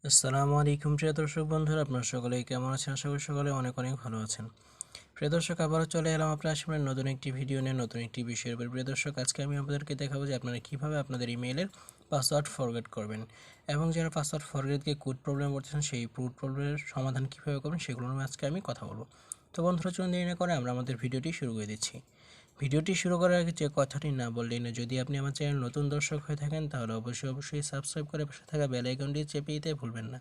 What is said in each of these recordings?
আসসালামু আলাইকুম প্রিয় দর্শক বন্ধুরা, আপনারা সকলেই কেমন আছেন? আশা করি সকলে অনেক অনেক ভালো আছেন। প্রিয় দর্শক, আবারও চলে এলাম আপনার সামনে নতুন একটি ভিডিও নিয়ে, নতুন একটি বিষয়ের উপর। প্রিয় দর্শক, আজকে আমি আপনাদেরকে দেখাবো যে আপনারা কীভাবে আপনাদের ইমেইলের পাসওয়ার্ড ফরগেট করবেন এবং যারা পাসওয়ার্ড ফরগেটকে কোড প্রবলেম করতেছেন সেই কোড প্রবলেমের সমাধান কীভাবে করবেন সেগুলো নিয়ে আজকে আমি কথা বলবো। তো বন্ধুরা, চলুন দেরি না করে আমরা আমাদের ভিডিওটি শুরু করে দিচ্ছি। ভিডিওটি শুরু করার আগে যে কথাটি না বললেই না, যদি আপনি আমার চ্যানেল নতুন দর্শক হয়ে থাকেন তাহলে অবশ্যই সাবস্ক্রাইব করে পাশে থাকা বেল আইকনটি চেপে দিতে ভুলবেন না।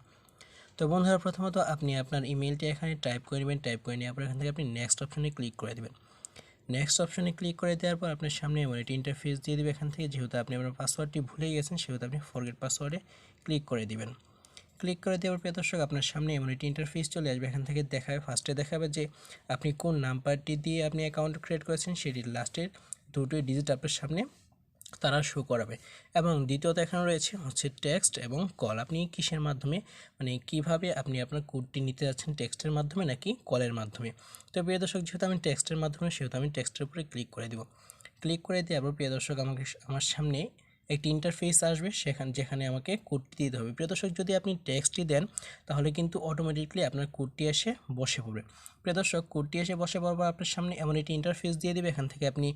তো বন্ধুরা, প্রথমত আপনি আপনার ইমেলটি এখানে টাইপ করে নেবেন। টাইপ করে নিয়ে এখান থেকে আপনি নেক্সট অপশনে ক্লিক করে দেবেন। নেক্সট অপশনে ক্লিক করে দেওয়ার পর আপনার সামনে এমন একটি ইন্টারফেস দিয়ে দেবে। এখান থেকে যেহেতু আপনি আপনার পাসওয়ার্ডটি ভুলে গেছেন সেহেতু আপনি ফরগেট পাসওয়ার্ডে ক্লিক করে দিবেন। ক্লিক করে দেওয়ার প্রিয় দর্শক, আপনার সামনে এমন একটি ইন্টারফেস চলে আসবে। এখান থেকে ফার্স্টে দেখাবে যে আপনি কোন নাম্বারটি দিয়ে আপনি অ্যাকাউন্ট ক্রিয়েট করেছেন সেটির লাস্টের দুটো ডিজিট আপনার সামনে তারা শো করাবে। এবং দ্বিতীয়ত এখানে রয়েছে টেক্সট এবং কল। আপনি কিসের মাধ্যমে, কিভাবে আপনি আপনার কোডটি নিতে যাচ্ছেন, টেক্সটের মাধ্যমে নাকি কলের মাধ্যমে। তো প্রিয় দর্শক, যেহেতু আমি টেক্সটের মাধ্যমে সেহেতু আমি টেক্সটের উপরে ক্লিক করে দেব। ক্লিক করে দেওয়ার পর প্রিয় দর্শক, আমার সামনে একটি ইন্টারফেস আসবে যেখানে আমাকে কোডটি দিতে হবে। প্রিয় দর্শক, যদি আপনি টেক্সটটি দেন তাহলে কিন্তু অটোমেটিকলি আপনার কোডটি এসে বসে পড়বে। প্রিয় দর্শক, কোডটি এসে বসে পড়ার পর আপনার সামনে এমন একটি ইন্টারফেস দিয়ে দেবে। এখান থেকে আপনি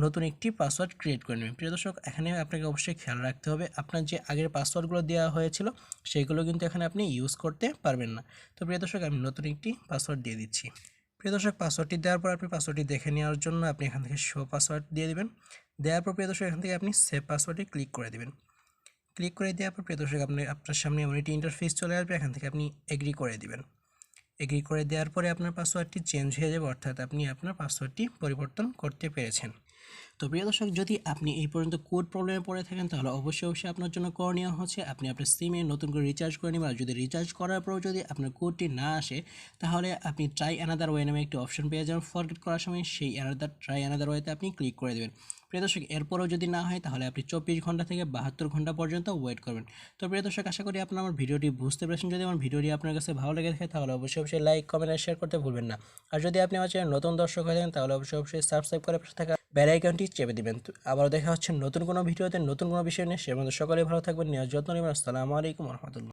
নতুন একটি পাসওয়ার্ড ক্রিয়েট করে নেবেন। প্রিয় দর্শক, এখানে আপনাকে অবশ্যই খেয়াল রাখতে হবে আপনার যে আগের পাসওয়ার্ডগুলো দেওয়া হয়েছিল সেইগুলো কিন্তু এখানে আপনি ইউজ করতে পারবেন না। তো প্রিয় দর্শক, আমি নতুন একটি পাসওয়ার্ড দিয়ে দিচ্ছি। প্রিয় দর্শক, পাসওয়ার্ডটি দেওয়ার পর আপনি পাসওয়ার্ডটি দেখে নেওয়ার জন্য আপনি এখান থেকে শো পাসওয়ার্ড দিয়ে দেবেন। দেওয়ার পর প্রিয় দর্শক, এখান থেকে আপনি সেভ পাসওয়ার্ডে ক্লিক করে দেবেন। ক্লিক করে দেওয়ার পর প্রিয় দর্শক, আপনার সামনে এমন একটি ইন্টারফেস চলে আসবে। এখান থেকে আপনি এগ্রি করে দিবেন। এগ্রি করে দেওয়ার পরে আপনার পাসওয়ার্ডটি চেঞ্জ হয়ে যাবে, অর্থাৎ আপনি আপনার পাসওয়ার্ডটি পরিবর্তন করতে পেরেছেন। তো প্রিয় দর্শক, যদি আপনি এই পর্যন্ত কোড প্রবলেমে পড়ে থাকেন তাহলে অবশ্যই আপনার জন্য করণীয় হচ্ছে আপনি আপনার সিমে নতুন করে রিচার্জ করে নেবেন। আর যদি রিচার্জ করার পরেও যদি আপনার কোডটি না আসে তাহলে আপনি ট্রাই অ্যানাদার ওয়ে নামে একটি অপশন পেয়ে যাবেন। ফরগেট করার সময় সেই ট্রাই অ্যানাদার ওয়েতে আপনি ক্লিক করে দেবেন। প্রিয় দর্শক, এরপরেও যদি না হয় তাহলে আপনি 24 ঘন্টা থেকে 72 ঘন্টা পর্যন্ত ওয়েট করবেন। তো প্রিয় দর্শক, আশা করি আপনার আমার ভিডিওটি বুঝতে পেরেছেন। যদি আমার ভিডিওটি আপনার কাছে ভালো লেগে থাকে তাহলে অবশ্যই লাইক, কমেন্ট আর শেয়ার করতে ভুলবেন না। আর যদি আপনি আমার চ্যানেল নতুন দর্শক হয়ে থাকেন তাহলে অবশ্যই সাবস্ক্রাইব করে পাশে থাকা বেল আইকনটি চেপে দিবেন। তো আবারও দেখা হচ্ছে নতুন কোনো ভিডিওতে নতুন কোনো বিষয় নিয়ে। সে মধ্যে সকলেই ভালো থাকবেন, নিজের যত্ন নেবেন। আসসালামু আলাইকুম রহমতুল্লাহ।